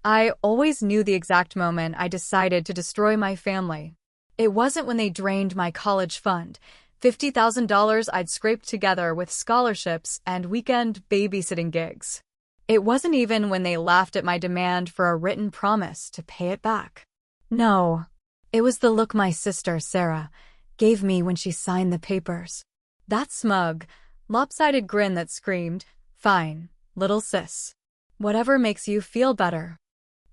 I always knew the exact moment I decided to destroy my family. It wasn't when they drained my college fund, $50,000 I'd scraped together with scholarships and weekend babysitting gigs. It wasn't even when they laughed at my demand for a written promise to pay it back. No, it was the look my sister, Sarah, gave me when she signed the papers. That smug, lopsided grin that screamed, "Fine, little sis. Whatever makes you feel better."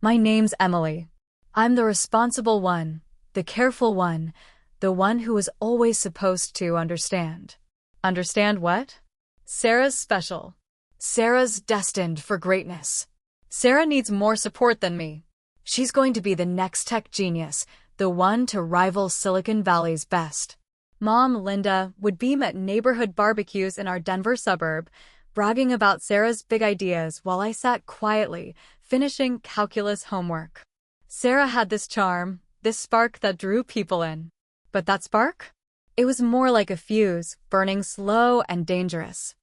My name's Emily. I'm the responsible one, the careful one, the one who was always supposed to understand. Understand what? Sarah's special. Sarah's destined for greatness. Sarah needs more support than me. She's going to be the next tech genius, the one to rival Silicon Valley's best. Mom, Linda, would beam at neighborhood barbecues in our Denver suburb, bragging about Sarah's big ideas while I sat quietly, finishing calculus homework. Sarah had this charm, this spark that drew people in. But that spark? It was more like a fuse, burning slow and dangerous.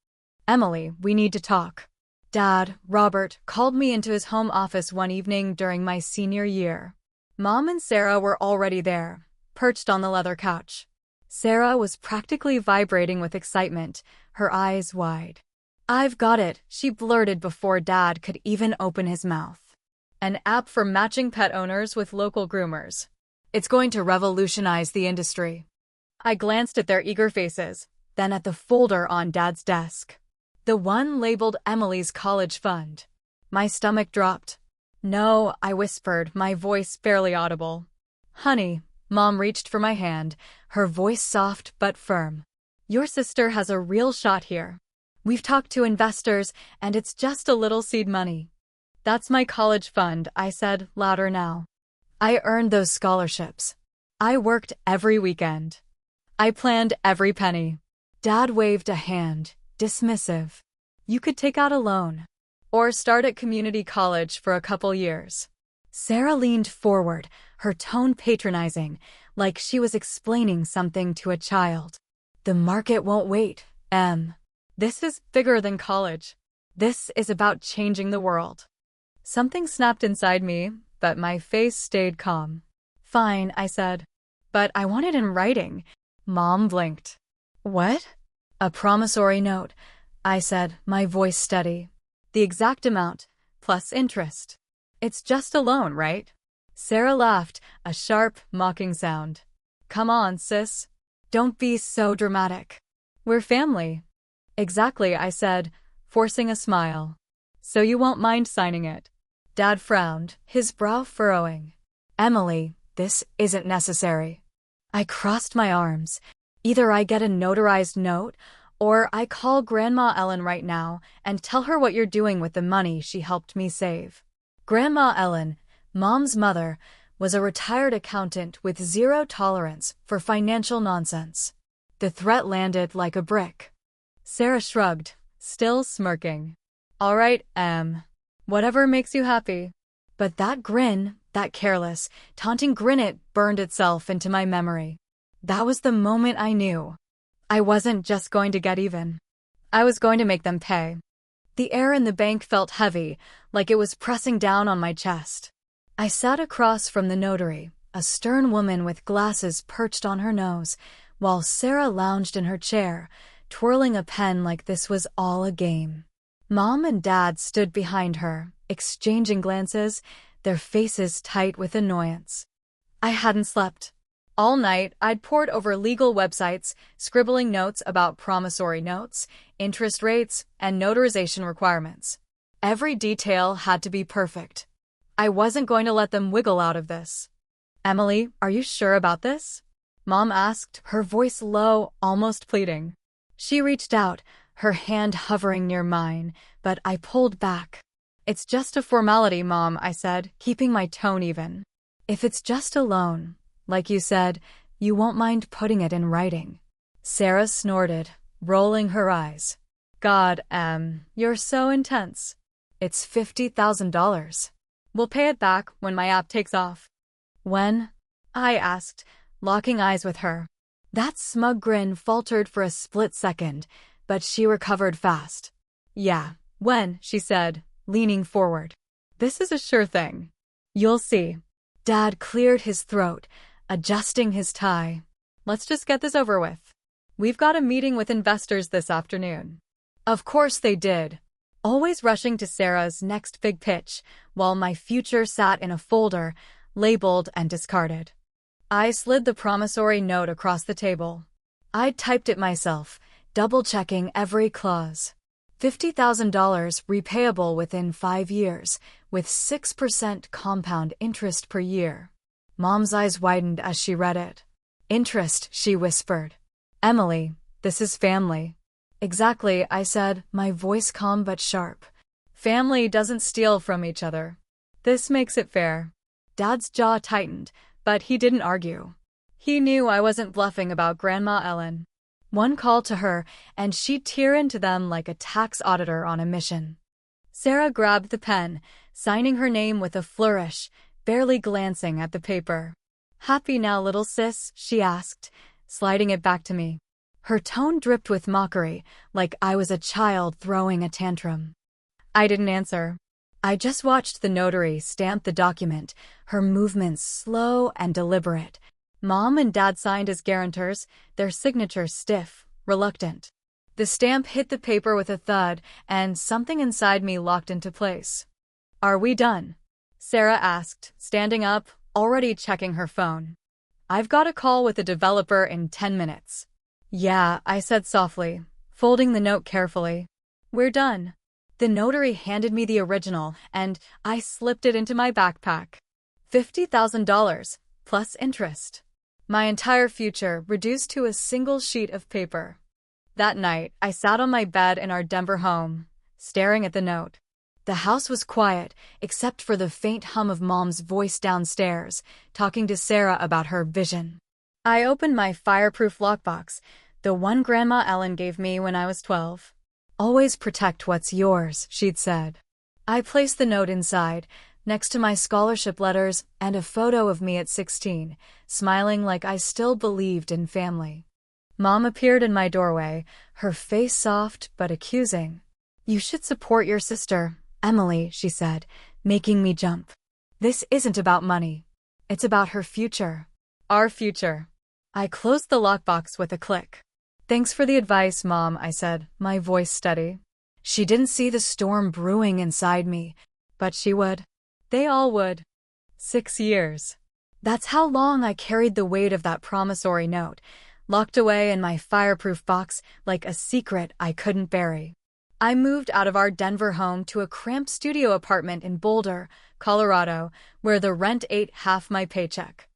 "Emily, we need to talk." Dad, Robert, called me into his home office one evening during my senior year. Mom and Sarah were already there, perched on the leather couch. Sarah was practically vibrating with excitement, her eyes wide. "I've got it," she blurted before Dad could even open his mouth. "An app for matching pet owners with local groomers. It's going to revolutionize the industry." I glanced at their eager faces, then at the folder on Dad's desk. The one labeled Emily's college fund. My stomach dropped. "No," I whispered, my voice barely audible. "Honey," Mom reached for my hand, her voice soft but firm. "Your sister has a real shot here. We've talked to investors, and it's just a little seed money." "That's my college fund," I said, louder now. "I earned those scholarships. I worked every weekend. I planned every penny." Dad waved a hand, dismissive. "You could take out a loan. Or start at community college for a couple years." Sarah leaned forward, her tone patronizing, like she was explaining something to a child. "The market won't wait, Em. This is bigger than college. This is about changing the world." Something snapped inside me, but my face stayed calm. "Fine," I said. "But I want it in writing." Mom blinked. "What?" "A promissory note," I said, my voice steady. "The exact amount, plus interest. It's just a loan, right?" Sarah laughed, a sharp, mocking sound. "Come on, sis. Don't be so dramatic. We're family." "Exactly," I said, forcing a smile. "So you won't mind signing it?" Dad frowned, his brow furrowing. "Emily, this isn't necessary." I crossed my arms. Either I get a notarized note, or I call Grandma Ellen right now and tell her what you're doing with the money she helped me save. Grandma Ellen, Mom's mother, was a retired accountant with zero tolerance for financial nonsense. The threat landed like a brick. Sarah shrugged, still smirking. "All right, whatever makes you happy." But that grin, that careless, taunting grin, it burned itself into my memory. That was the moment I knew. I wasn't just going to get even. I was going to make them pay. The air in the bank felt heavy, like it was pressing down on my chest. I sat across from the notary, a stern woman with glasses perched on her nose, while Sarah lounged in her chair, twirling a pen like this was all a game. Mom and Dad stood behind her, exchanging glances, their faces tight with annoyance. I hadn't slept. All night, I'd pored over legal websites, scribbling notes about promissory notes, interest rates, and notarization requirements. Every detail had to be perfect. I wasn't going to let them wiggle out of this. "Emily, are you sure about this?" Mom asked, her voice low, almost pleading. She reached out, her hand hovering near mine, but I pulled back. "It's just a formality, Mom," I said, keeping my tone even. "If it's just a loan, like you said, you won't mind putting it in writing." Sarah snorted, rolling her eyes. "God, you're so intense. It's $50,000. We'll pay it back when my app takes off." "When?" I asked, locking eyes with her. That smug grin faltered for a split second, but she recovered fast. "Yeah, when," she said, leaning forward. This is a sure thing. You'll see. Dad cleared his throat, adjusting his tie. Let's just get this over with. We've got a meeting with investors this afternoon. Of course they did. Always rushing to Sarah's next big pitch, while my future sat in a folder, labeled and discarded. I slid the promissory note across the table. I'd typed it myself, double-checking every clause. $50,000 repayable within 5 years, with 6% compound interest per year. Mom's eyes widened as she read it. Interest, she whispered. Emily, this is family. Exactly, I said, my voice calm but sharp. Family doesn't steal from each other. This makes it fair. Dad's jaw tightened, but he didn't argue. He knew I wasn't bluffing about Grandma Ellen. One call to her, and she'd tear into them like a tax auditor on a mission. Sarah grabbed the pen, signing her name with a flourish, barely glancing at the paper. Happy now, little sis? She asked, sliding it back to me. Her tone dripped with mockery, like I was a child throwing a tantrum. I didn't answer. I just watched the notary stamp the document, her movements slow and deliberate. Mom and Dad signed as guarantors, their signatures stiff, reluctant. The stamp hit the paper with a thud, and something inside me locked into place. Are we done? Sarah asked, standing up, already checking her phone. I've got a call with a developer in 10 minutes. Yeah, I said softly, folding the note carefully. We're done. The notary handed me the original, and I slipped it into my backpack. $50,000, plus interest. My entire future reduced to a single sheet of paper. That night, I sat on my bed in our Denver home, staring at the note. The house was quiet, except for the faint hum of Mom's voice downstairs, talking to Sarah about her vision. I opened my fireproof lockbox, the one Grandma Ellen gave me when I was 12. Always protect what's yours, she'd said. I placed the note inside, next to my scholarship letters and a photo of me at 16, smiling like I still believed in family. Mom appeared in my doorway, her face soft but accusing. You should support your sister, Emily, she said, making me jump. This isn't about money. It's about her future. Our future. I closed the lockbox with a click. Thanks for the advice, Mom, I said, my voice steady. She didn't see the storm brewing inside me, but she would. They all would. 6 years. That's how long I carried the weight of that promissory note, locked away in my fireproof box like a secret I couldn't bury. I moved out of our Denver home to a cramped studio apartment in Boulder, Colorado, where the rent ate half my paycheck.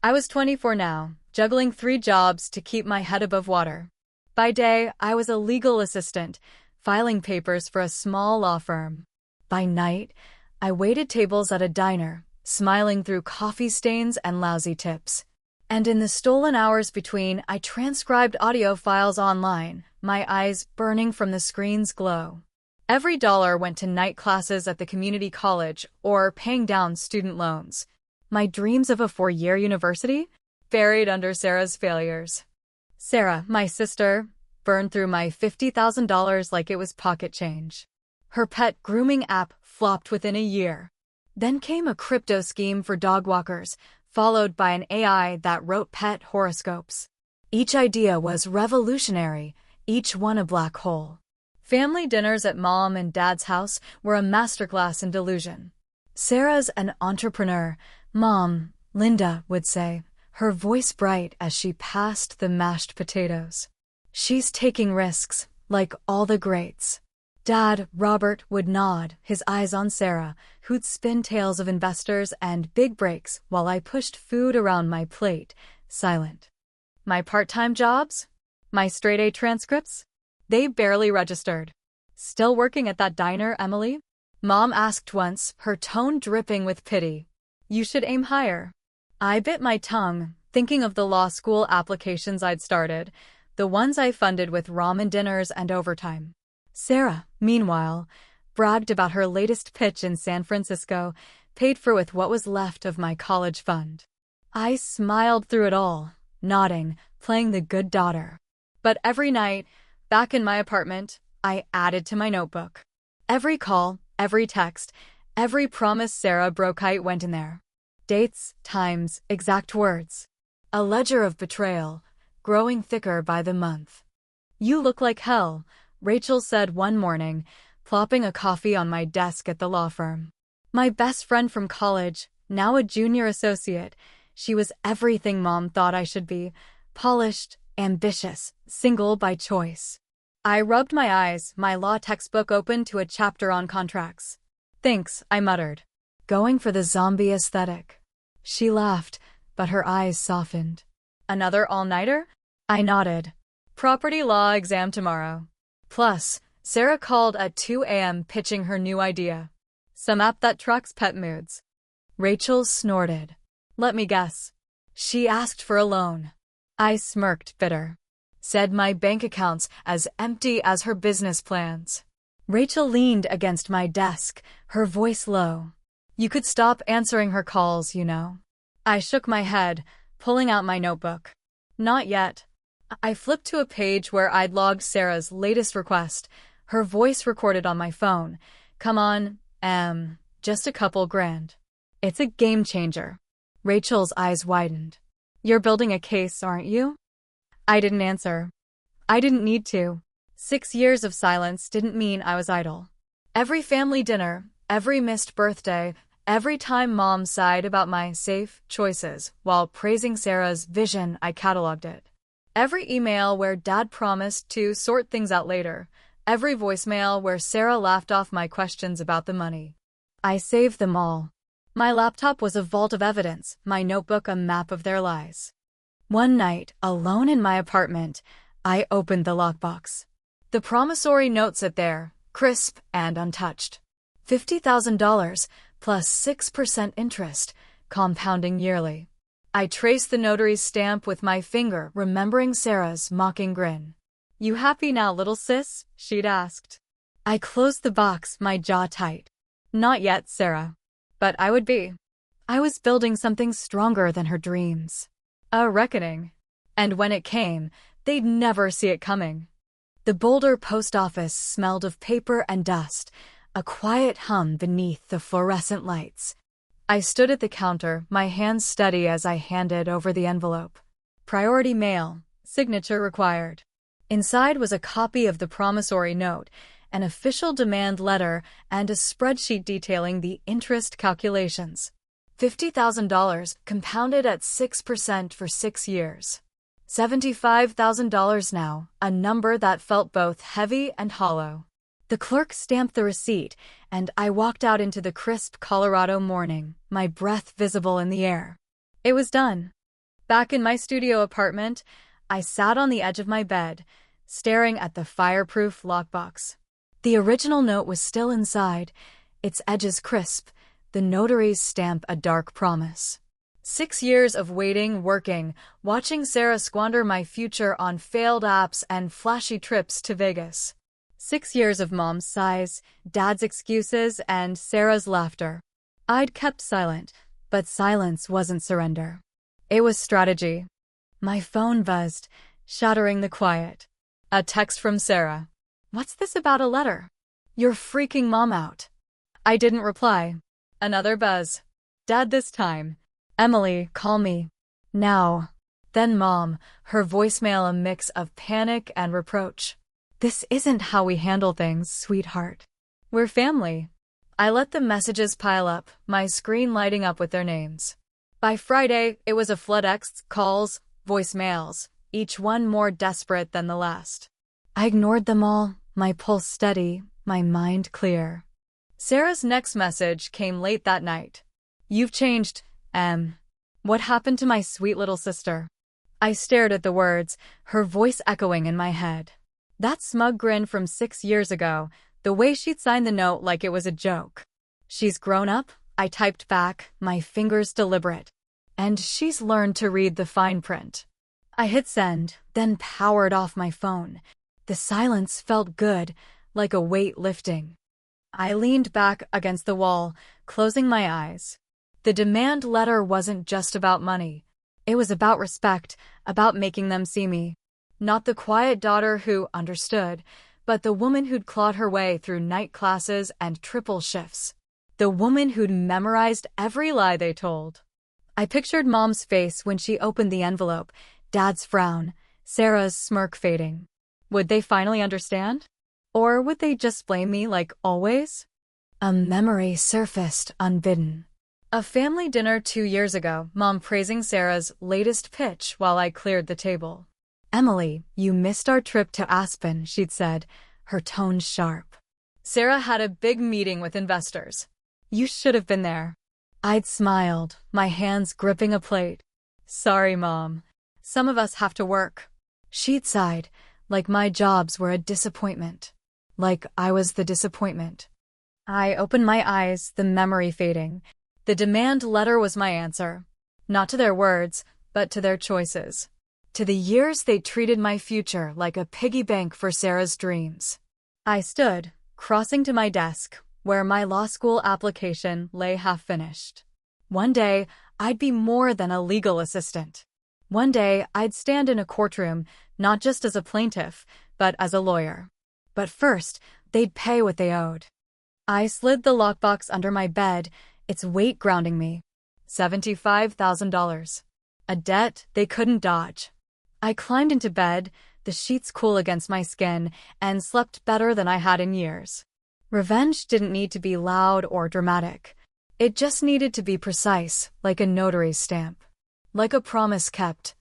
I was 24 now, juggling 3 jobs to keep my head above water. By day, I was a legal assistant, filing papers for a small law firm. By night, I waited tables at a diner, smiling through coffee stains and lousy tips. And in the stolen hours between, I transcribed audio files online, my eyes burning from the screen's glow. Every dollar went to night classes at the community college or paying down student loans. My dreams of a 4-year university? Buried under Sarah's failures. Sarah, my sister, burned through my $50,000 like it was pocket change. Her pet grooming app flopped within a year. Then came a crypto scheme for dog walkers, followed by an AI that wrote pet horoscopes. Each idea was revolutionary, each one a black hole. Family dinners at Mom and Dad's house were a masterclass in delusion. Sarah's an entrepreneur, Mom, Linda would say, her voice bright as she passed the mashed potatoes. She's taking risks, like all the greats. Dad, Robert, would nod, his eyes on Sarah, who'd spin tales of investors and big breaks while I pushed food around my plate, silent. My part-time jobs? My straight-A transcripts? They barely registered. Still working at that diner, Emily? Mom asked once, her tone dripping with pity. You should aim higher. I bit my tongue, thinking of the law school applications I'd started, the ones I funded with ramen dinners and overtime. Sarah, meanwhile, bragged about her latest pitch in San Francisco, paid for with what was left of my college fund. I smiled through it all, nodding, playing the good daughter. But every night, back in my apartment, I added to my notebook. Every call, every text, Every promise Sarah broke went in there. Dates, times, exact words. A ledger of betrayal, growing thicker by the month. "You look like hell," Rachel said one morning, plopping a coffee on my desk at the law firm. My best friend from college, now a junior associate, she was everything Mom thought I should be: polished, ambitious, single by choice. I rubbed my eyes, my law textbook open to a chapter on contracts. "Thanks," I muttered. "Going for the zombie aesthetic." She laughed, but her eyes softened. "Another all-nighter?" I nodded. "Property law exam tomorrow." Plus, Sarah called at 2 a.m. pitching her new idea. Some app that tracks pet moods. Rachel snorted. "Let me guess. She asked for a loan." I smirked, bitter. "Said my bank account's as empty as her business plans." Rachel leaned against my desk, her voice low. "You could stop answering her calls, you know." I shook my head, pulling out my notebook. "Not yet." I flipped to a page where I'd logged Sarah's latest request, her voice recorded on my phone. "Come on, just a couple grand." "It's a game changer." Rachel's eyes widened. "You're building a case, aren't you?" I didn't answer. I didn't need to. 6 years of silence didn't mean I was idle. Every family dinner, every missed birthday, every time Mom sighed about my safe choices while praising Sarah's vision, I cataloged it. Every email where Dad promised to sort things out later. Every voicemail where Sarah laughed off my questions about the money. I saved them all. My laptop was a vault of evidence, my notebook a map of their lies. One night, alone in my apartment, I opened the lockbox. The promissory note sat there, crisp and untouched. $50,000 plus 6% interest, compounding yearly. I traced the notary's stamp with my finger, remembering Sarah's mocking grin. "You happy now, little sis?" she'd asked. I closed the box, my jaw tight. Not yet, Sarah. But I would be. I was building something stronger than her dreams. A reckoning. And when it came, they'd never see it coming. The Boulder post office smelled of paper and dust, a quiet hum beneath the fluorescent lights. I stood at the counter, my hands steady as I handed over the envelope. Priority mail, signature required. Inside was a copy of the promissory note, an official demand letter, and a spreadsheet detailing the interest calculations. $50,000 compounded at 6% for 6 years. $75,000 now, a number that felt both heavy and hollow. The clerk stamped the receipt, and I walked out into the crisp Colorado morning, my breath visible in the air. It was done. Back in my studio apartment, I sat on the edge of my bed, staring at the fireproof lockbox. The original note was still inside, its edges crisp, the notary's stamp a dark promise. 6 years of waiting, working, watching Sarah squander my future on failed apps and flashy trips to Vegas. 6 years of Mom's sighs, Dad's excuses, and Sarah's laughter. I'd kept silent, but silence wasn't surrender. It was strategy. My phone buzzed, shattering the quiet. A text from Sarah. "What's this about a letter? You're freaking Mom out." I didn't reply. Another buzz. "Dad this time. Emily, call me. Now." Then Mom, her voicemail a mix of panic and reproach. "This isn't how we handle things, sweetheart. We're family." I let the messages pile up, my screen lighting up with their names. By Friday, it was a flood of calls, voicemails, each one more desperate than the last. I ignored them all, my pulse steady, my mind clear. Sarah's next message came late that night. "You've changed, Em. What happened to my sweet little sister?" I stared at the words, her voice echoing in my head. That smug grin from 6 years ago, the way she'd signed the note like it was a joke. "She's grown up," I typed back, my fingers deliberate. "And she's learned to read the fine print." I hit send, then powered off my phone. The silence felt good, like a weight lifting. I leaned back against the wall, closing my eyes. The demand letter wasn't just about money. It was about respect, about making them see me. Not the quiet daughter who understood, but the woman who'd clawed her way through night classes and triple shifts. The woman who'd memorized every lie they told. I pictured Mom's face when she opened the envelope, Dad's frown, Sarah's smirk fading. Would they finally understand? Or would they just blame me like always? A memory surfaced unbidden. A family dinner 2 years ago, Mom praising Sarah's latest pitch while I cleared the table. "Emily, you missed our trip to Aspen," she'd said, her tone sharp. "Sarah had a big meeting with investors. You should have been there." I'd smiled, my hands gripping a plate. "Sorry, Mom. Some of us have to work." She'd sighed, like my jobs were a disappointment. Like I was the disappointment. I opened my eyes, the memory fading. The demand letter was my answer. Not to their words, but to their choices. To the years they treated my future like a piggy bank for Sarah's dreams. I stood, crossing to my desk, where my law school application lay half-finished. One day, I'd be more than a legal assistant. One day, I'd stand in a courtroom, not just as a plaintiff, but as a lawyer. But first, they'd pay what they owed. I slid the lockbox under my bed, its weight grounding me. $75,000. A debt they couldn't dodge. I climbed into bed, the sheets cool against my skin, and slept better than I had in years. Revenge didn't need to be loud or dramatic. It just needed to be precise, like a notary's stamp. Like a promise kept.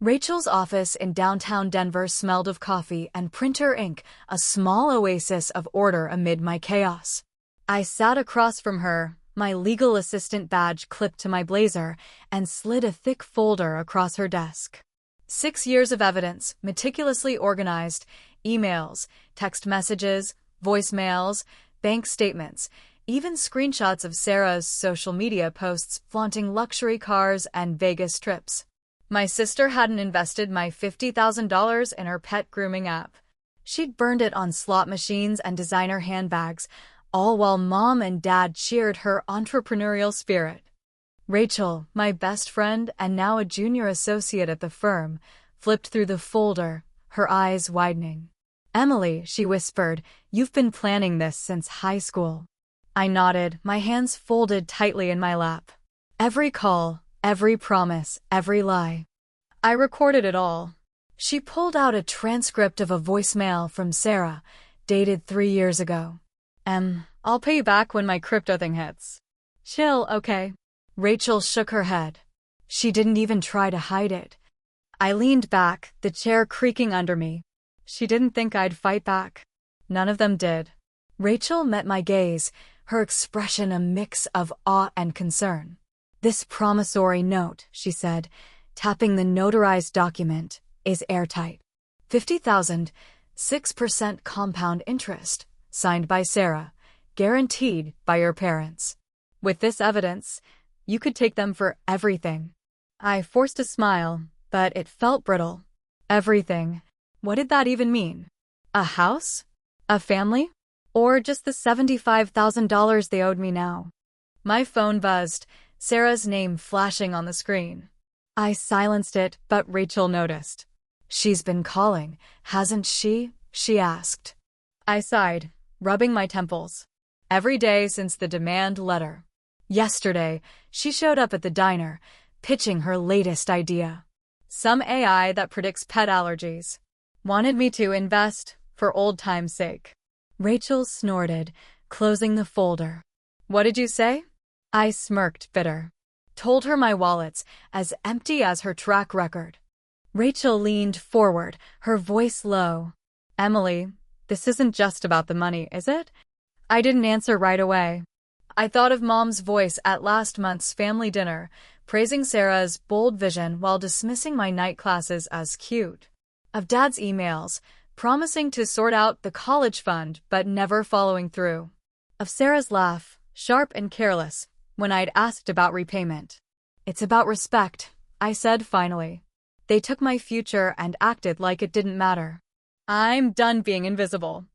Rachel's office in downtown Denver smelled of coffee and printer ink, a small oasis of order amid my chaos. I sat across from her, my legal assistant badge clipped to my blazer, and slid a thick folder across her desk. 6 years of evidence, meticulously organized, emails, text messages, voicemails, bank statements, even screenshots of Sarah's social media posts flaunting luxury cars and Vegas trips. My sister hadn't invested my $50,000 in her pet grooming app. She'd burned it on slot machines and designer handbags, all while Mom and Dad cheered her entrepreneurial spirit. Rachel, my best friend and now a junior associate at the firm, flipped through the folder, her eyes widening. "Emily," she whispered, "you've been planning this since high school." I nodded, my hands folded tightly in my lap. Every call, every promise, every lie. I recorded it all. She pulled out a transcript of a voicemail from Sarah, dated 3 years ago. I'll pay you back when my crypto thing hits." "Chill, okay." Rachel shook her head. She didn't even try to hide it. I leaned back, the chair creaking under me. She didn't think I'd fight back. None of them did. Rachel met my gaze, her expression a mix of awe and concern. "This promissory note," she said, tapping the notarized document, "is airtight. 50,000, 6% compound interest, signed by Sarah, guaranteed by your parents. With this evidence, you could take them for everything." I forced a smile, but it felt brittle. Everything. What did that even mean? A house? A family? Or just the $75,000 they owed me now? My phone buzzed, Sarah's name flashing on the screen. I silenced it, but Rachel noticed. "She's been calling, hasn't she?" she asked. I sighed, rubbing my temples. Every day since the demand letter. Yesterday, she showed up at the diner, pitching her latest idea. Some AI that predicts pet allergies. Wanted me to invest, for old time's sake. Rachel snorted, closing the folder. "What did you say?" I smirked, bitter. Told her my wallet's as empty as her track record. Rachel leaned forward, her voice low. "Emily, this isn't just about the money, is it?" I didn't answer right away. I thought of Mom's voice at last month's family dinner, praising Sarah's bold vision while dismissing my night classes as cute. Of Dad's emails, promising to sort out the college fund but never following through. Of Sarah's laugh, sharp and careless, when I'd asked about repayment. "It's about respect," I said finally. They took my future and acted like it didn't matter. "I'm done being invisible."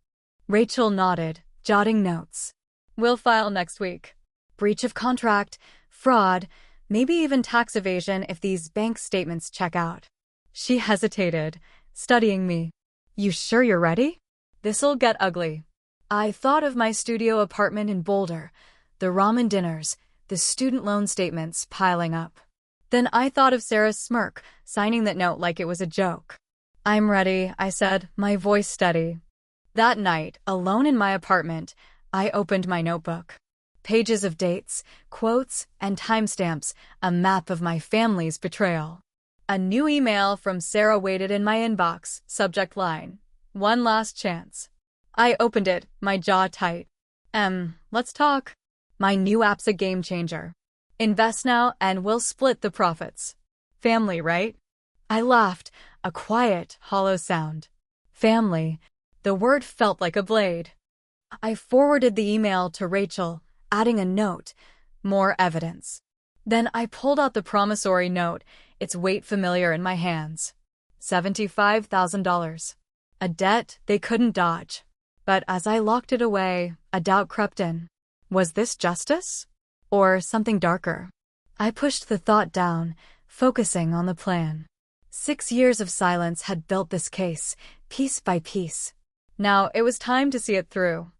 Rachel nodded, jotting notes. "We'll file next week. Breach of contract, fraud, maybe even tax evasion if these bank statements check out." She hesitated, studying me. "You sure you're ready? This'll get ugly." I thought of my studio apartment in Boulder, the ramen dinners, the student loan statements piling up. Then I thought of Sarah's smirk, signing that note like it was a joke. "I'm ready," I said, my voice steady. That night, alone in my apartment, I opened my notebook. Pages of dates, quotes, and timestamps, a map of my family's betrayal. A new email from Sarah waited in my inbox, subject line, "One last chance." I opened it, my jaw tight. Let's talk. My new app's a game changer. Invest now and we'll split the profits. Family, right? I laughed, a quiet, hollow sound. Family. The word felt like a blade. I forwarded the email to Rachel, adding a note, more evidence. Then I pulled out the promissory note, its weight familiar in my hands. $75,000. A debt they couldn't dodge. But as I locked it away, a doubt crept in. Was this justice? Or something darker? I pushed the thought down, focusing on the plan. 6 years of silence had built this case, piece by piece. Now it was time to see it through.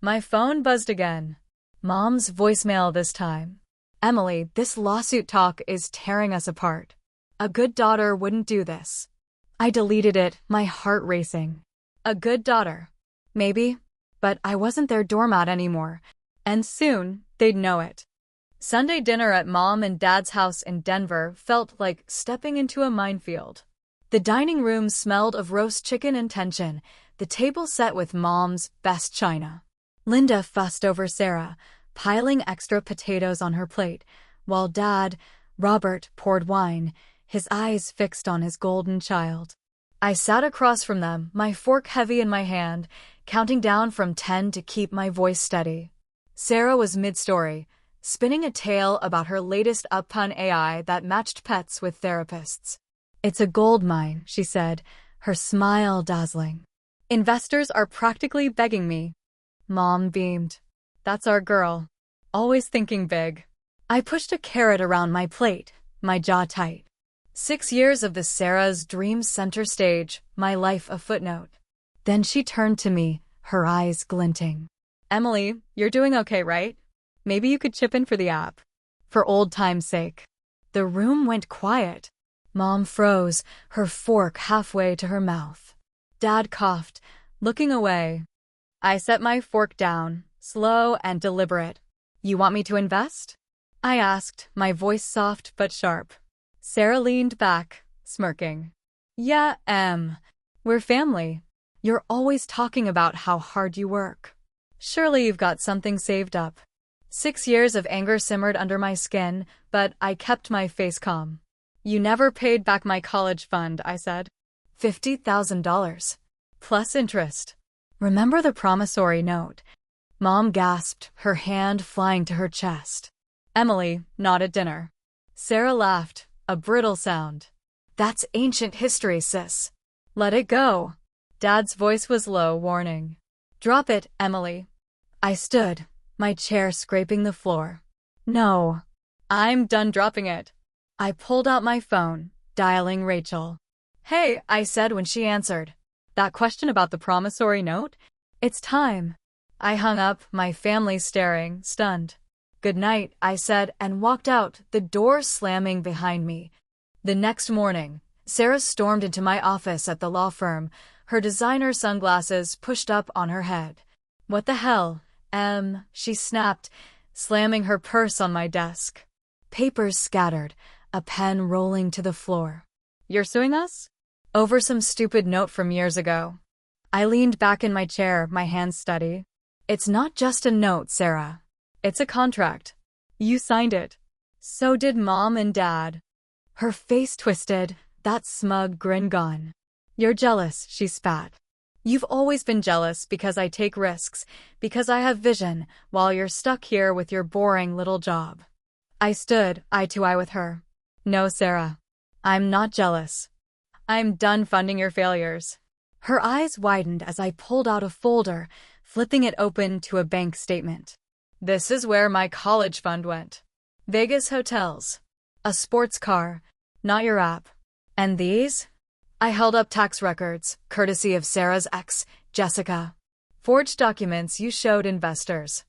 My phone buzzed again. Mom's voicemail this time. "Emily, this lawsuit talk is tearing us apart. A good daughter wouldn't do this." I deleted it, my heart racing. A good daughter. Maybe, but I wasn't their doormat anymore, and soon they'd know it. Sunday dinner at Mom and Dad's house in Denver felt like stepping into a minefield. The dining room smelled of roast chicken and tension, the table set with Mom's best china. Linda fussed over Sarah, piling extra potatoes on her plate, while Dad, Robert, poured wine, his eyes fixed on his golden child. I sat across from them, my fork heavy in my hand, counting down from 10 to keep my voice steady. Sarah was mid-story, spinning a tale about her latest up-pun AI that matched pets with therapists. "It's a gold mine," she said, her smile dazzling. "Investors are practically begging me." Mom beamed. "That's our girl. Always thinking big." I pushed a carrot around my plate, my jaw tight. 6 years of the Sarah's dreams center stage, my life a footnote. Then she turned to me, her eyes glinting. "Emily, you're doing okay, right? Maybe you could chip in for the app. For old time's sake." The room went quiet. Mom froze, her fork halfway to her mouth. Dad coughed, looking away. I set my fork down, slow and deliberate. "You want me to invest?" I asked, my voice soft but sharp. Sarah leaned back, smirking. "Yeah, we're family. You're always talking about how hard you work. Surely you've got something saved up." 6 years of anger simmered under my skin, but I kept my face calm. "You never paid back my college fund," I said. $50,000. Plus interest. "Remember the promissory note?" Mom gasped, her hand flying to her chest. "Emily, not at dinner." Sarah laughed, a brittle sound. "That's ancient history, sis. Let it go." Dad's voice was low, warning. "Drop it, Emily." I stood, my chair scraping the floor. "No. I'm done dropping it." I pulled out my phone, dialing Rachel. "Hey," I said when she answered. "That question about the promissory note? It's time." I hung up, my family staring, stunned. "Good night," I said and walked out, the door slamming behind me. The next morning, Sarah stormed into my office at the law firm, her designer sunglasses pushed up on her head. "What the hell, she snapped, slamming her purse on my desk. Papers scattered, a pen rolling to the floor. "You're suing us?" "Over some stupid note from years ago." I leaned back in my chair, my hands steady. "It's not just a note, Sarah. It's a contract. You signed it. So did Mom and Dad." Her face twisted, that smug grin gone. "You're jealous," she spat. "You've always been jealous because I take risks, because I have vision, while you're stuck here with your boring little job." I stood, eye to eye with her. "No, Sarah. I'm not jealous. I'm done funding your failures." Her eyes widened as I pulled out a folder, flipping it open to a bank statement. "This is where my college fund went. Vegas hotels. A sports car. Not your app. And these?" I held up tax records, courtesy of Sarah's ex, Jessica. "Forged documents you showed investors."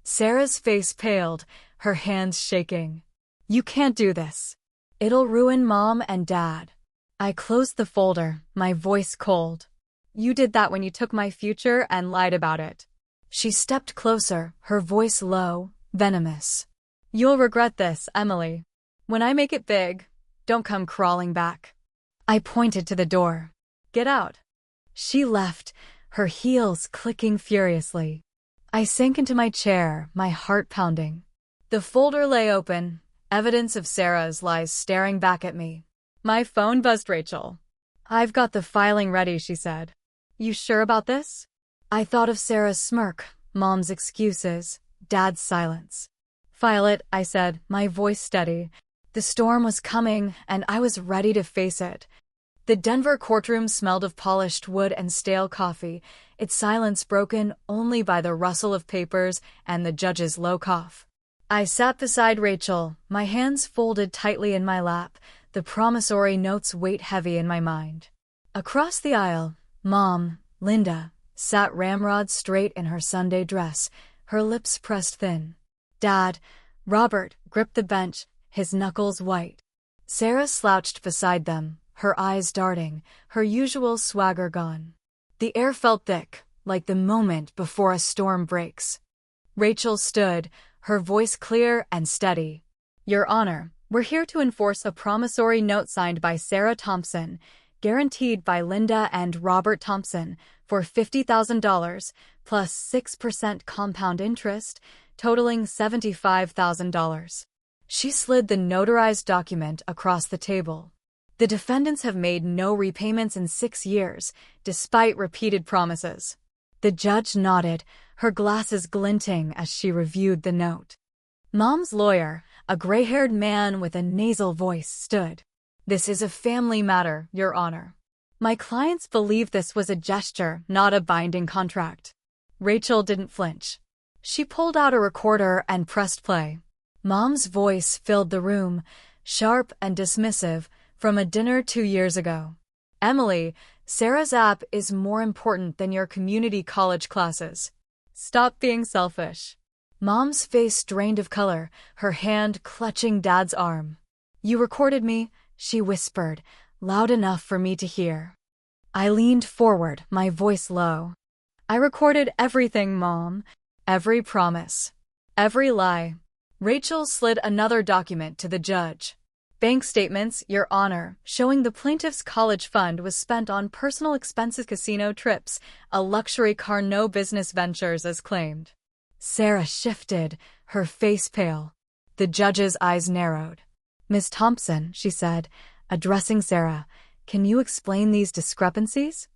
Sarah's face paled, her hands shaking. You can't do this. It'll ruin Mom and Dad. I closed the folder, my voice cold. You did that when you took my future and lied about it. She stepped closer, her voice low, venomous. You'll regret this, Emily. When I make it big, don't come crawling back. I pointed to the door. Get out. She left, her heels clicking furiously. I sank into my chair, my heart pounding. The folder lay open, evidence of Sarah's lies staring back at me. My phone buzzed Rachel. I've got the filing ready, she said. You sure about this? I thought of Sarah's smirk, Mom's excuses, Dad's silence. File it, I said, my voice steady. The storm was coming, and I was ready to face it. The Denver courtroom smelled of polished wood and stale coffee, its silence broken only by the rustle of papers and the judge's low cough. I sat beside Rachel, my hands folded tightly in my lap, the promissory notes weight heavy in my mind. Across the aisle, Mom, Linda, sat ramrod straight in her Sunday dress, her lips pressed thin. Dad, Robert, gripped the bench, his knuckles white. Sarah slouched beside them, her eyes darting, her usual swagger gone. The air felt thick, like the moment before a storm breaks. Rachel stood, her voice clear and steady. Your Honor, we're here to enforce a promissory note signed by Sarah Thompson, guaranteed by Linda and Robert Thompson, for $50,000, plus 6% compound interest, totaling $75,000. She slid the notarized document across the table. The defendants have made no repayments in 6 years, despite repeated promises. The judge nodded, her glasses glinting as she reviewed the note. Mom's lawyer, a gray-haired man with a nasal voice, stood. This is a family matter, Your Honor. My clients believe this was a gesture, not a binding contract. Rachel didn't flinch. She pulled out a recorder and pressed play. Mom's voice filled the room, sharp and dismissive, from a dinner 2 years ago. Emily, Sarah's app is more important than your community college classes. Stop being selfish. Mom's face drained of color, her hand clutching Dad's arm. You recorded me, she whispered, loud enough for me to hear. I leaned forward, my voice low. I recorded everything, Mom. Every promise. Every lie. Rachel slid another document to the judge. Bank statements, Your Honor, showing the plaintiff's college fund was spent on personal expenses, casino trips, a luxury car, no business ventures as claimed. Sarah shifted, her face pale. The judge's eyes narrowed. Miss Thompson, she said, addressing Sarah, can you explain these discrepancies?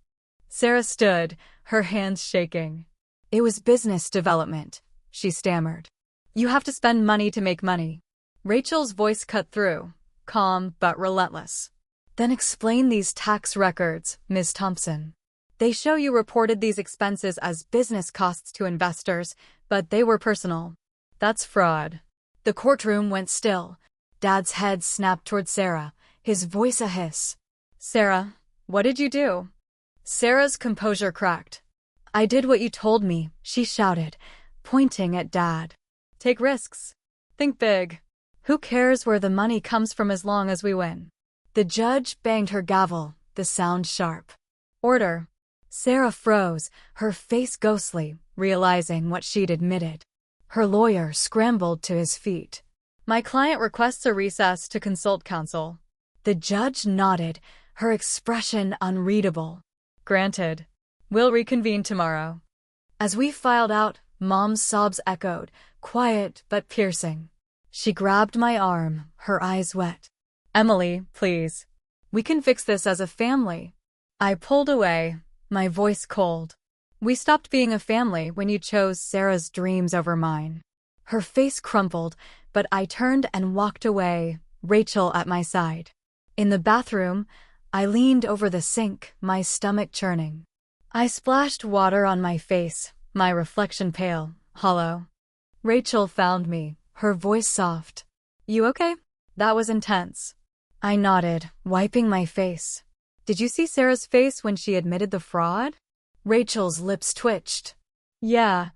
Sarah stood, her hands shaking. It was business development, she stammered. You have to spend money to make money. Rachel's voice cut through, calm but relentless. Then explain these tax records, Ms. Thompson. They show you reported these expenses as business costs to investors, but they were personal. That's fraud. The courtroom went still. Dad's head snapped toward Sarah, his voice a hiss. Sarah, what did you do? Sarah's composure cracked. I did what you told me, she shouted, pointing at Dad. Take risks. Think big. Who cares where the money comes from as long as we win? The judge banged her gavel, the sound sharp. Order. Sarah froze, her face ghostly, realizing what she'd admitted. Her lawyer scrambled to his feet. My client requests a recess to consult counsel. The judge nodded, her expression unreadable. Granted. We'll reconvene tomorrow. As we filed out, Mom's sobs echoed, quiet but piercing. She grabbed my arm, her eyes wet. Emily, please. We can fix this as a family. I pulled away, my voice cold. We stopped being a family when you chose Sarah's dreams over mine. Her face crumpled, but I turned and walked away, Rachel at my side. In the bathroom, I leaned over the sink, my stomach churning. I splashed water on my face, my reflection pale, hollow. Rachel found me, her voice soft. You okay? That was intense. I nodded, wiping my face. Did you see Sarah's face when she admitted the fraud? Rachel's lips twitched. Yeah.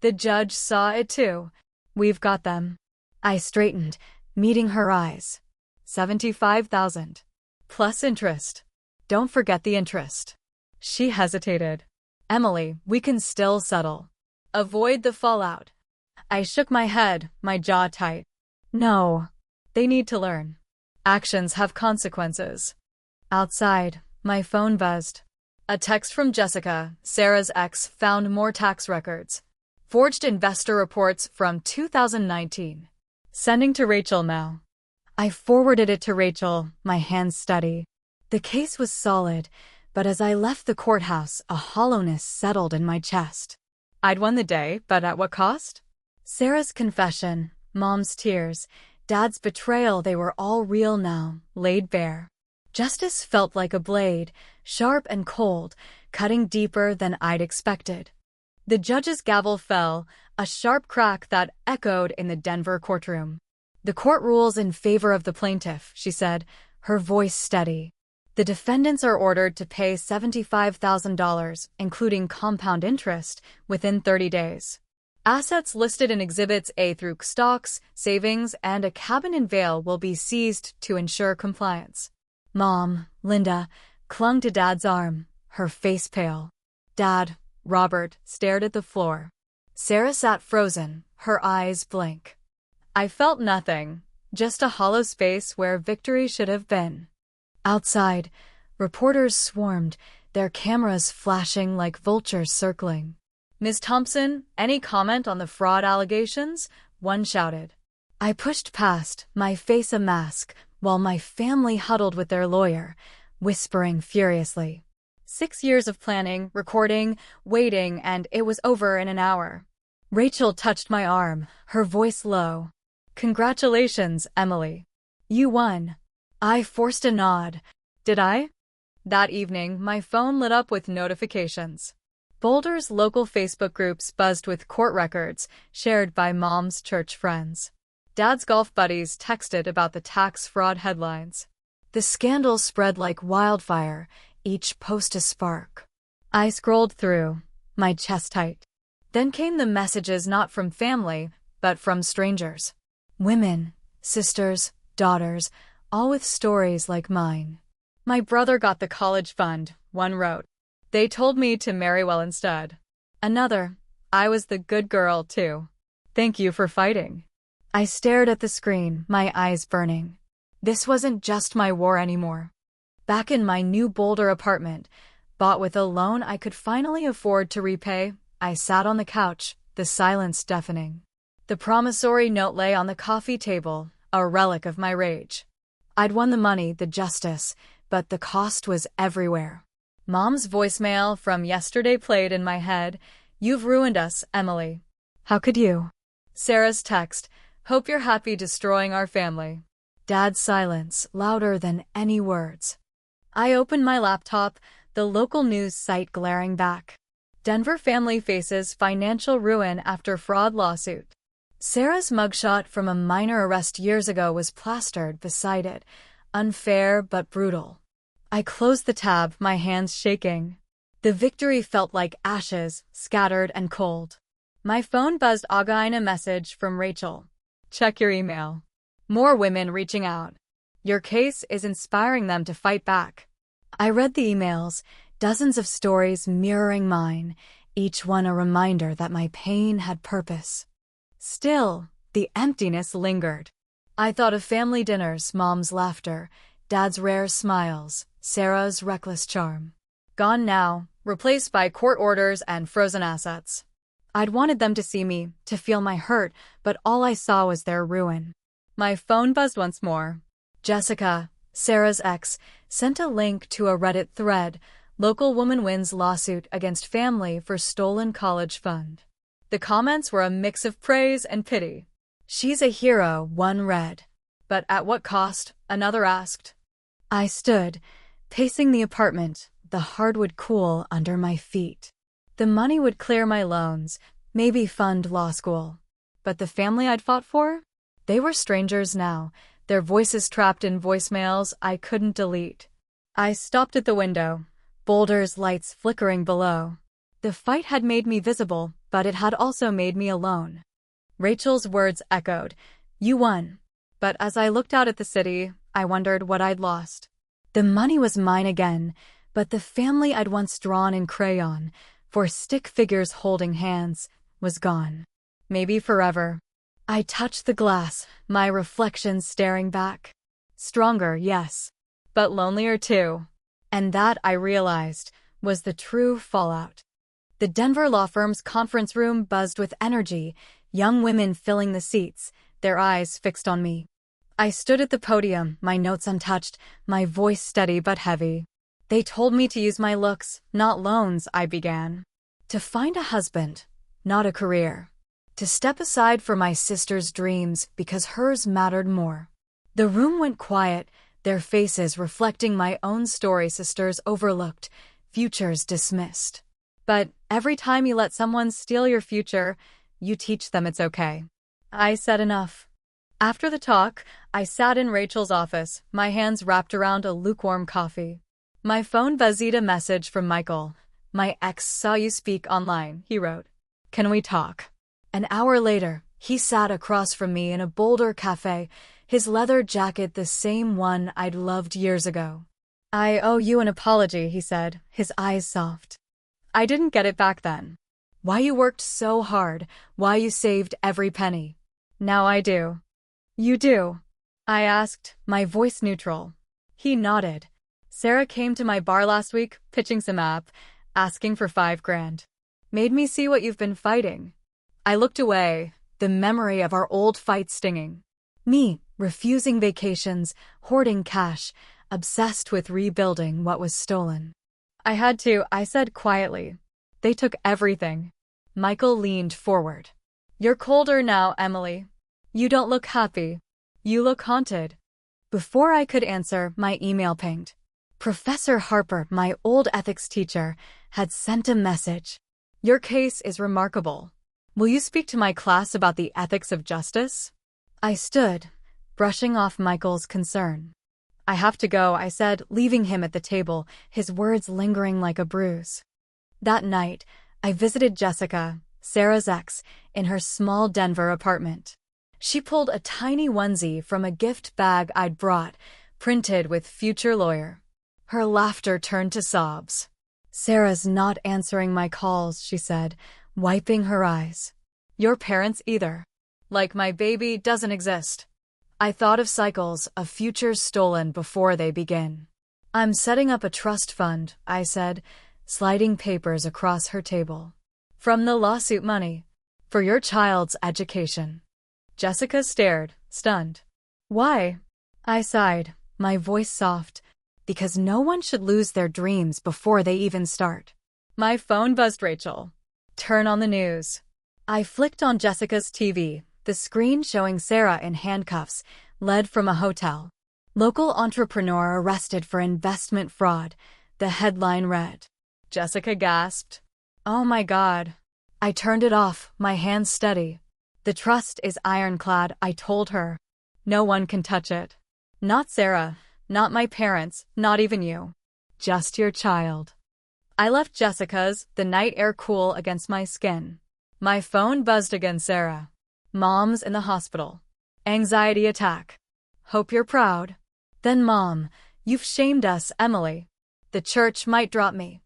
The judge saw it too. We've got them. I straightened, meeting her eyes. 75,000. Plus interest. Don't forget the interest. She hesitated. Emily, we can still settle. Avoid the fallout. I shook my head, my jaw tight. No. They need to learn. Actions have consequences. Outside, my phone buzzed. A text from Jessica, Sarah's ex, found more tax records. Forged investor reports from 2019. Sending to Rachel now. I forwarded it to Rachel, my hands steady. The case was solid, but as I left the courthouse, a hollowness settled in my chest. I'd won the day, but at what cost? Sarah's confession, Mom's tears, Dad's betrayal, they were all real now, laid bare. Justice felt like a blade, sharp and cold, cutting deeper than I'd expected. The judge's gavel fell, a sharp crack that echoed in the Denver courtroom. The court rules in favor of the plaintiff, she said, her voice steady. The defendants are ordered to pay $75,000, including compound interest, within 30 days. Assets listed in Exhibits A through stocks, savings, and a cabin in Vail will be seized to ensure compliance. Mom, Linda, clung to Dad's arm, her face pale. Dad, Robert, stared at the floor. Sarah sat frozen, her eyes blank. I felt nothing, just a hollow space where victory should have been. Outside, reporters swarmed, their cameras flashing like vultures circling. Ms. Thompson, any comment on the fraud allegations? One shouted. I pushed past, my face a mask, while my family huddled with their lawyer, whispering furiously. 6 years of planning, recording, waiting, and it was over in an hour. Rachel touched my arm, her voice low. Congratulations, Emily. You won. I forced a nod. Did I? That evening, my phone lit up with notifications. Boulder's local Facebook groups buzzed with court records, shared by Mom's church friends. Dad's golf buddies texted about the tax fraud headlines. The scandal spread like wildfire, each post a spark. I scrolled through, my chest tight. Then came the messages not from family, but from strangers. Women, sisters, daughters, all with stories like mine. My brother got the college fund, one wrote. They told me to marry well instead. Another, I was the good girl too. Thank you for fighting. I stared at the screen, my eyes burning. This wasn't just my war anymore. Back in my new Boulder apartment, bought with a loan I could finally afford to repay, I sat on the couch, the silence deafening. The promissory note lay on the coffee table, a relic of my rage. I'd won the money, the justice, but the cost was everywhere. Mom's voicemail from yesterday played in my head. You've ruined us, Emily. How could you? Sarah's text. Hope you're happy destroying our family. Dad's silence, louder than any words. I opened my laptop, the local news site glaring back. Denver family faces financial ruin after fraud lawsuit. Sarah's mugshot from a minor arrest years ago was plastered beside it. Unfair but brutal. I closed the tab, my hands shaking. The victory felt like ashes, scattered and cold. My phone buzzed again, a message from Rachel. Check your email. More women reaching out. Your case is inspiring them to fight back. I read the emails, dozens of stories mirroring mine, each one a reminder that my pain had purpose. Still, the emptiness lingered. I thought of family dinners, Mom's laughter, Dad's rare smiles, Sarah's reckless charm. Gone now, replaced by court orders and frozen assets. I'd wanted them to see me, to feel my hurt, but all I saw was their ruin. My phone buzzed once more. Jessica, Sarah's ex, sent a link to a Reddit thread. Local woman wins lawsuit against family for stolen college fund. The comments were a mix of praise and pity. She's a hero, one read. But at what cost? Another asked. I stood, pacing the apartment, the hardwood cool under my feet. The money would clear my loans, maybe fund law school. But the family I'd fought for? They were strangers now, their voices trapped in voicemails I couldn't delete. I stopped at the window, Boulder's lights flickering below. The fight had made me visible, but it had also made me alone. Rachel's words echoed, "You won." But as I looked out at the city, I wondered what I'd lost. The money was mine again, but the family I'd once drawn in crayon, for stick figures holding hands, was gone. Maybe forever. I touched the glass, my reflection staring back. Stronger, yes, but lonelier too. And that, I realized, was the true fallout. The Denver law firm's conference room buzzed with energy, young women filling the seats, their eyes fixed on me. I stood at the podium, my notes untouched, my voice steady but heavy. "They told me to use my looks, not loans," I began. "To find a husband, not a career. To step aside for my sister's dreams because hers mattered more." The room went quiet, their faces reflecting my own story, sisters overlooked, futures dismissed. But every time you let someone steal your future, you teach them it's okay. I said enough. After the talk, I sat in Rachel's office, my hands wrapped around a lukewarm coffee. My phone buzzed a message from Michael. "My ex saw you speak online," he wrote. "Can we talk?" An hour later, he sat across from me in a Boulder cafe, his leather jacket the same one I'd loved years ago. "I owe you an apology," he said, his eyes soft. "I didn't get it back then. Why you worked so hard, why you saved every penny. Now I do." "You do?" I asked, my voice neutral. He nodded. "Sarah came to my bar last week, pitching some app, asking for $5,000. Made me see what you've been fighting." I looked away, the memory of our old fight stinging. Me, refusing vacations, hoarding cash, obsessed with rebuilding what was stolen. "I had to," I said quietly. "They took everything." Michael leaned forward. "You're colder now, Emily. You don't look happy. You look haunted." Before I could answer, my email pinged. Professor Harper, my old ethics teacher, had sent a message. "Your case is remarkable. Will you speak to my class about the ethics of justice?" I stood, brushing off Michael's concern. "I have to go," I said, leaving him at the table, his words lingering like a bruise. That night, I visited Jessica, Sarah's ex, in her small Denver apartment. She pulled a tiny onesie from a gift bag I'd brought, printed with "Future Lawyer." Her laughter turned to sobs. "Sarah's not answering my calls," she said, wiping her eyes. "Your parents either. Like my baby doesn't exist." I thought of cycles, of futures stolen before they begin. "I'm setting up a trust fund," I said, sliding papers across her table. "From the lawsuit money. For your child's education." Jessica stared, stunned. "Why?" I sighed, my voice soft. "Because no one should lose their dreams before they even start." My phone buzzed. "Rachel, turn on the news." I flicked on Jessica's TV, the screen showing Sarah in handcuffs, led from a hotel. "Local entrepreneur arrested for investment fraud," the headline read. Jessica gasped. "Oh my God." I turned it off, my hands steady. "The trust is ironclad," I told her. "No one can touch it. Not Sarah, not my parents, not even you. Just your child." I left Jessica's, the night air cool against my skin. My phone buzzed again. "Sarah. Mom's in the hospital. Anxiety attack. Hope you're proud." Then "Mom, you've shamed us, Emily. The church might drop me."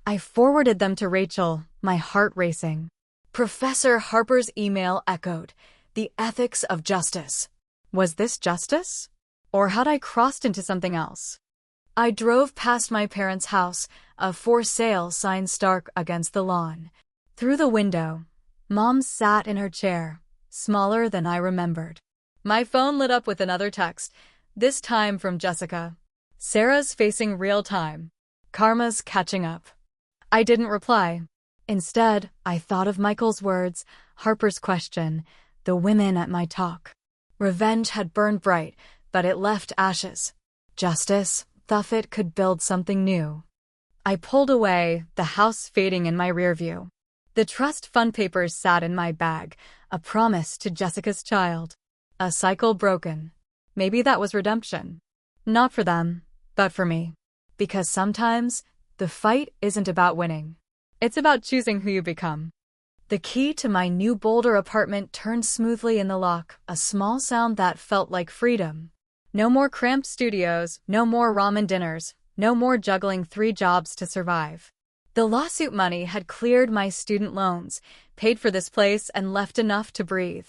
I forwarded them to Rachel, my heart racing. Professor Harper's email echoed, "The ethics of justice." Was this justice? Or had I crossed into something else? I drove past my parents' house, a "for sale" sign stark against the lawn. Through the window, Mom sat in her chair, smaller than I remembered. My phone lit up with another text, this time from Jessica. "Sarah's facing real time. Karma's catching up." I didn't reply. Instead, I thought of Michael's words, Harper's question, the women at my talk. Revenge had burned bright, but it left ashes. Justice, thought it could build something new. I pulled away, the house fading in my rearview. The trust fund papers sat in my bag, a promise to Jessica's child. A cycle broken. Maybe that was redemption. Not for them, but for me. Because sometimes, the fight isn't about winning. It's about choosing who you become. The key to my new Boulder apartment turned smoothly in the lock, a small sound that felt like freedom. No more cramped studios, no more ramen dinners, no more juggling 3 jobs to survive. The lawsuit money had cleared my student loans, paid for this place, and left enough to breathe.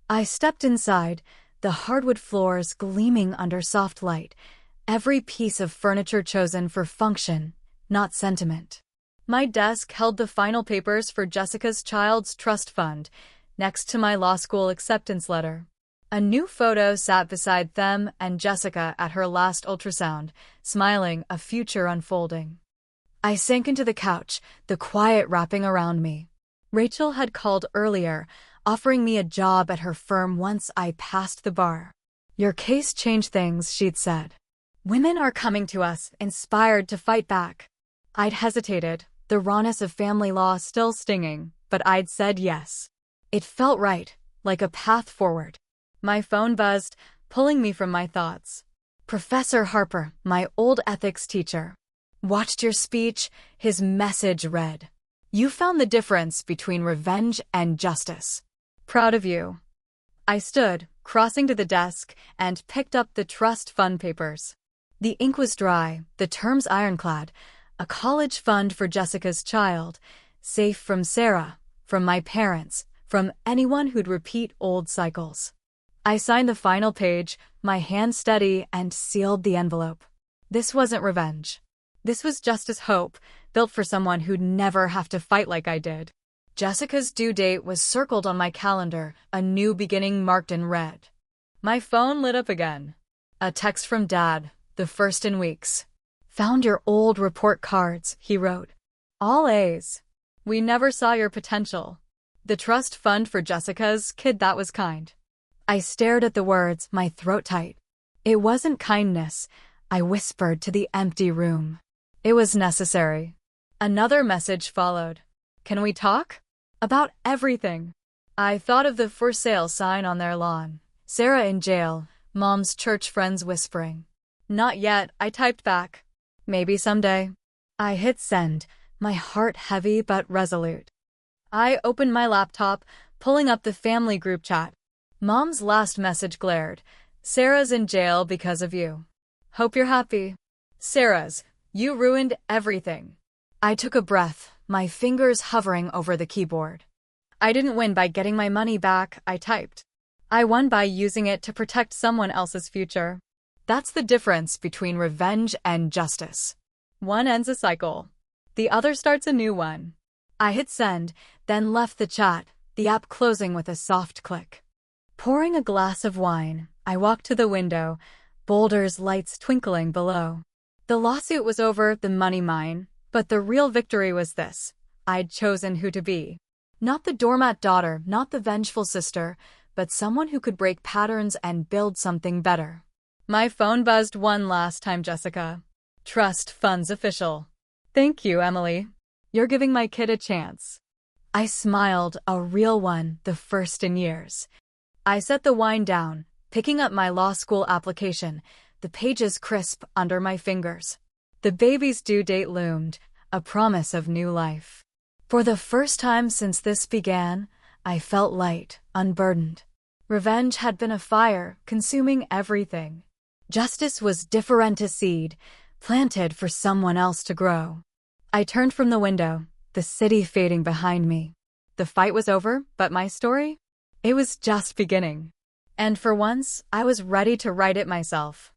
I stepped inside, the hardwood floors gleaming under soft light, every piece of furniture chosen for function, not sentiment. My desk held the final papers for Jessica's child's trust fund, next to my law school acceptance letter. A new photo sat beside them and Jessica at her last ultrasound, smiling, a future unfolding. I sank into the couch, the quiet wrapping around me. Rachel had called earlier, offering me a job at her firm once I passed the bar. "Your case changed things," she'd said. "Women are coming to us, inspired to fight back." I'd hesitated, the rawness of family law still stinging, but I'd said yes. It felt right, like a path forward. My phone buzzed, pulling me from my thoughts. Professor Harper, my old ethics teacher. "Watched your speech," his message read. "You found the difference between revenge and justice. Proud of you." I stood, crossing to the desk, and picked up the trust fund papers. The ink was dry, the terms ironclad. A college fund for Jessica's child, safe from Sarah, from my parents, from anyone who'd repeat old cycles. I signed the final page, my hand steady, and sealed the envelope. This wasn't revenge. This was justice hope, built for someone who'd never have to fight like I did. Jessica's due date was circled on my calendar, a new beginning marked in red. My phone lit up again. A text from Dad, the first in weeks. "Found your old report cards," he wrote. "All A's. We never saw your potential." The trust fund for Jessica's kid, that was kind. I stared at the words, my throat tight. It wasn't kindness, I whispered to the empty room. It was necessary. Another message followed. "Can we talk?" "About everything." I thought of the for sale sign on their lawn. Sarah in jail, Mom's church friends whispering. "Not yet," I typed back. "Maybe someday." I hit send, my heart heavy but resolute. I opened my laptop, pulling up the family group chat. Mom's last message glared. "Sarah's in jail because of you. Hope you're happy." Sarah's, "You ruined everything." I took a breath, my fingers hovering over the keyboard. "I didn't win by getting my money back," I typed. "I won by using it to protect someone else's future." That's the difference between revenge and justice. One ends a cycle. The other starts a new one. I hit send, then left the chat, the app closing with a soft click. Pouring a glass of wine, I walked to the window, Boulder's lights twinkling below. The lawsuit was over, the money mine, but the real victory was this. I'd chosen who to be. Not the doormat daughter, not the vengeful sister, but someone who could break patterns and build something better. My phone buzzed one last time. "Jessica. Trust funds official." "Thank you, Emily. You're giving my kid a chance." I smiled, a real one, the first in years. I set the wine down, picking up my law school application, the pages crisp under my fingers. The baby's due date loomed, a promise of new life. For the first time since this began, I felt light, unburdened. Revenge had been a fire, consuming everything. Justice was different, a seed, planted for someone else to grow. I turned from the window, the city fading behind me. The fight was over, but my story? It was just beginning. And for once, I was ready to write it myself.